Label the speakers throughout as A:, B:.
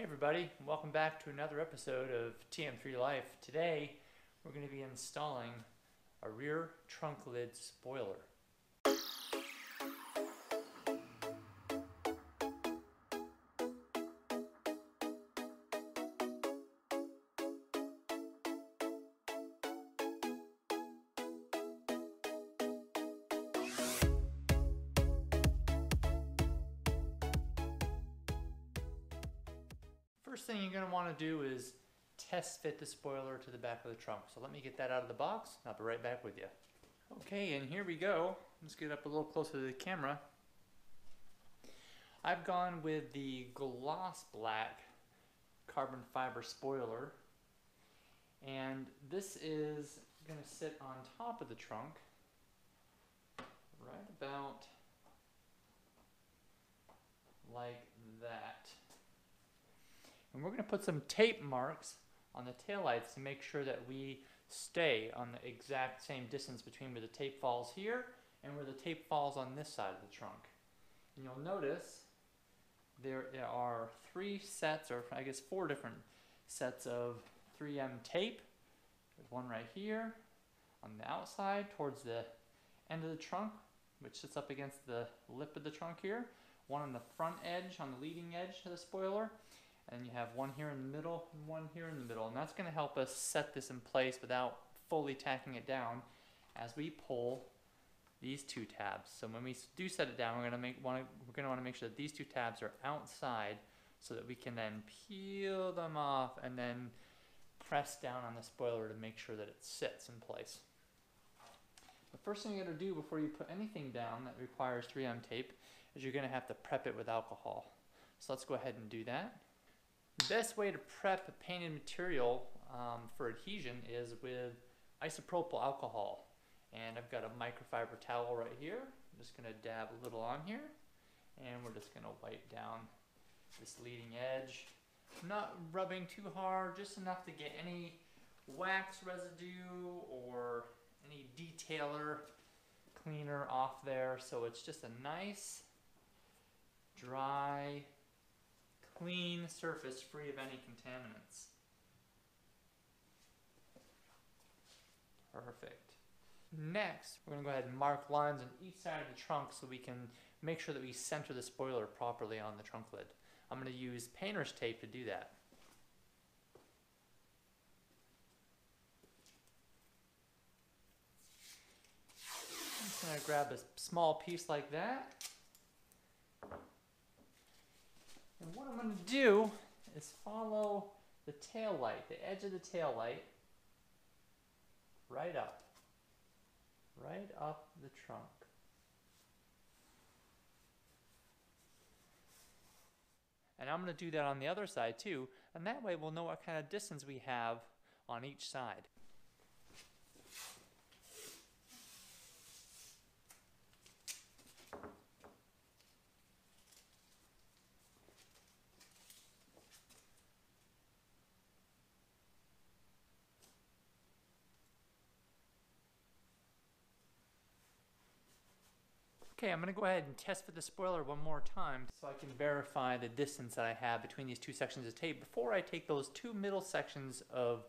A: everybody, welcome back to another episode of TM3 Life. Today we're going to be installing a rear trunk lid spoiler. First thing you're going to want to do is test fit the spoiler to the back of the trunk. So let me get that out of the box and I'll be right back with you. Okay, and here we go. Let's get up a little closer to the camera. I've gone with the gloss black carbon fiber spoiler, and this is going to sit on top of the trunk right about like that. And we're going to put some tape marks on the taillights to make sure that we stay on the exact same distance between where the tape falls here and where the tape falls on this side of the trunk. And you'll notice there are three sets, or I guess four different sets of 3M tape. There's one right here on the outside towards the end of the trunk, which sits up against the lip of the trunk here. One on the front edge, on the leading edge of the spoiler. And you have one here in the middle and one here in the middle. And that's going to help us set this in place without fully tacking it down as we pull these two tabs. So when we do set it down, we're going to want to make sure that these two tabs are outside so that we can then peel them off and then press down on the spoiler to make sure that it sits in place. The first thing you're going to do before you put anything down that requires 3M tape is you're going to have to prep it with alcohol. So let's go ahead and do that. The best way to prep a painted material for adhesion is with isopropyl alcohol. And I've got a microfiber towel right here. I'm just going to dab a little on here. And we're just going to wipe down this leading edge. Not rubbing too hard, just enough to get any wax residue or any detailer cleaner off there. So it's just a nice, dry, clean surface free of any contaminants. Perfect. Next, we're going to go ahead and mark lines on each side of the trunk so we can make sure that we center the spoiler properly on the trunk lid. I'm going to use painter's tape to do that. I'm just going to grab a small piece like that. And what I'm going to do is follow the tail light, the edge of the tail light, right up the trunk. And I'm going to do that on the other side too, and that way we'll know what kind of distance we have on each side. Okay, I'm going to go ahead and test fit the spoiler one more time so I can verify the distance that I have between these two sections of tape before I take those two middle sections of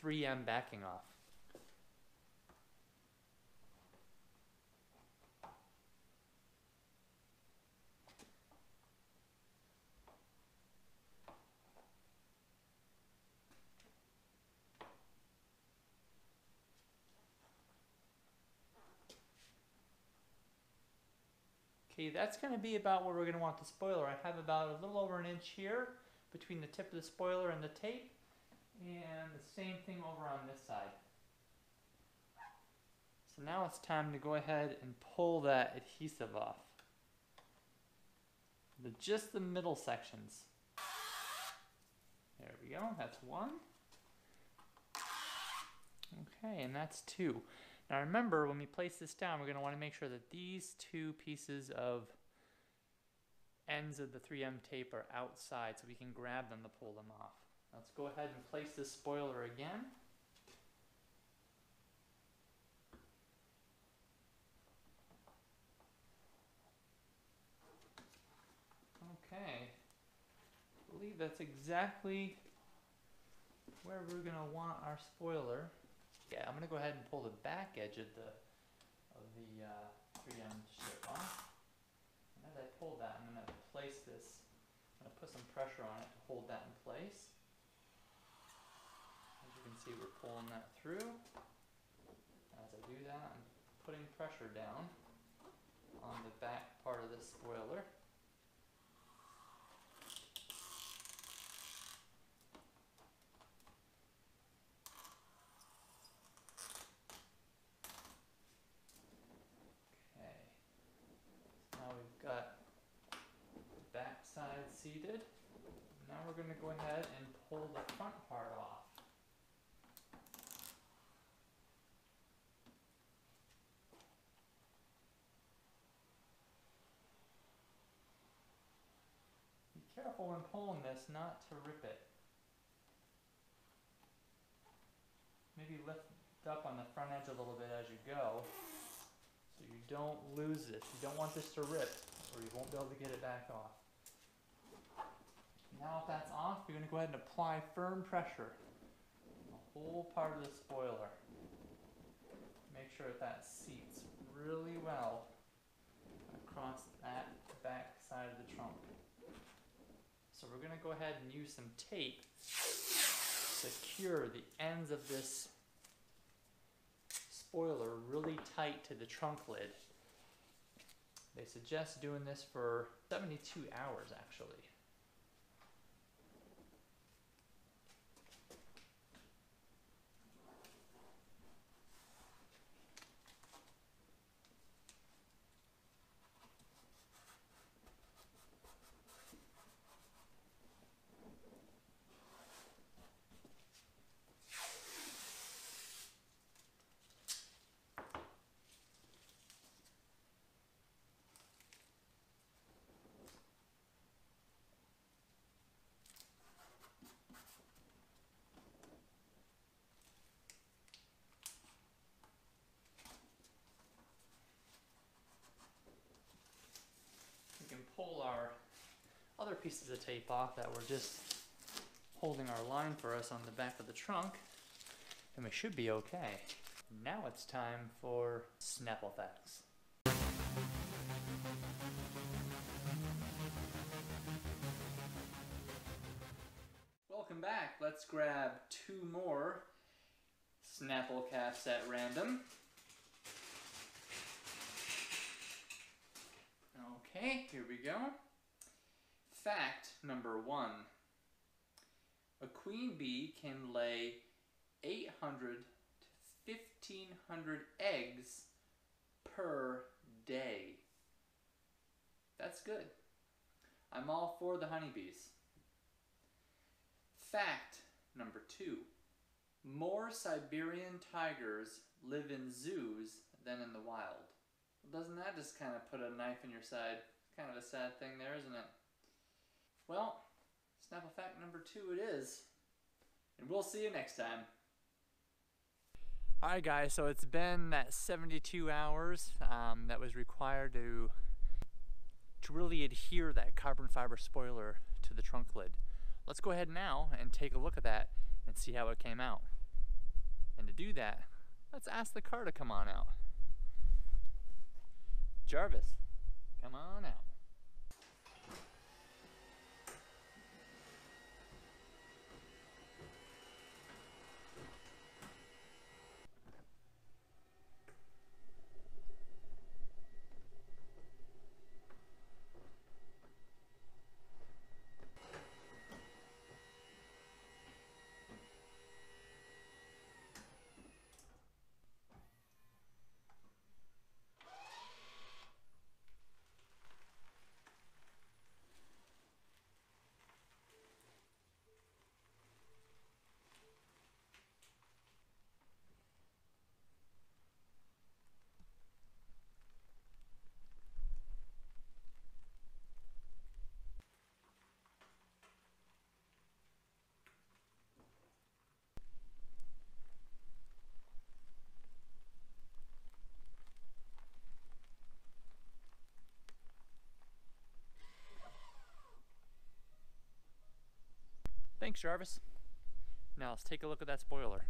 A: 3M backing off. Okay, that's going to be about where we're going to want the spoiler. I have about a little over an inch here between the tip of the spoiler and the tape, and the same thing over on this side. So now it's time to go ahead and pull that adhesive off. Just the middle sections. There we go, that's one. Okay, and that's two. Now remember, when we place this down, we're going to want to make sure that these two pieces of ends of the 3M tape are outside so we can grab them to pull them off. Let's go ahead and place this spoiler again. Okay. believe that's exactly where we're going to want our spoiler. Yeah, I'm going to go ahead and pull the back edge of the 3M strip off. And as I pull that, I'm going to place this, I'm going to put some pressure on it to hold that in place. As you can see, we're pulling that through. As I do that, I'm putting pressure down on the back part of the spoiler. Okay, so now we've got the back side seated. Now we're going to go ahead and pull the front part off. Be careful when pulling this not to rip it. Maybe lift up on the front edge a little bit as you go so you don't lose this. You don't want this to rip or you won't be able to get it back off. Now if that's off, you're going to go ahead and apply firm pressure on the whole part of the spoiler. Make sure that seats really well across that back side of the trunk. So we're going to go ahead and use some tape to secure the ends of this spoiler really tight to the trunk lid. They suggest doing this for 72 hours actually. Pull our other pieces of tape off that were just holding our line for us on the back of the trunk, and we should be okay. Now it's time for snap effects. Welcome back. Let's grab 2 more Snapple caps at random. Okay, here we go. Fact number 1. A queen bee can lay 800 to 1,500 eggs per day. That's good. I'm all for the honeybees. Fact number 2. More Siberian tigers live in zoos than in the wild. Doesn't that just kind of put a knife in your side? Kind of a sad thing there, isn't it? Well, Snapple fact number 2 it is. And we'll see you next time. Alright guys, so it's been that 72 hours that was required to really adhere that carbon fiber spoiler to the trunk lid. Let's go ahead now and take a look at that and see how it came out. And to do that, let's ask the car to come on out. Jarvis, come on out. Thanks, Jarvis. Now let's take a look at that spoiler.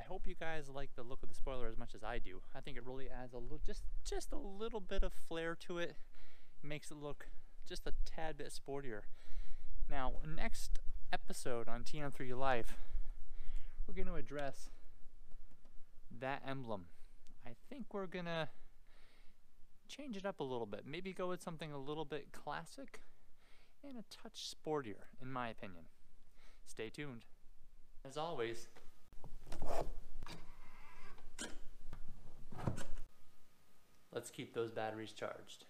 A: Hope you guys like the look of the spoiler as much as I do. I think it really adds a little, just a little bit of flair to it. Makes it look just a tad bit sportier. Now, next episode on TM3 Life, we're going to address that emblem. I think we're going to change it up a little bit. Maybe go with something a little bit classic and a touch sportier, in my opinion. Stay tuned. As always, let's keep those batteries charged.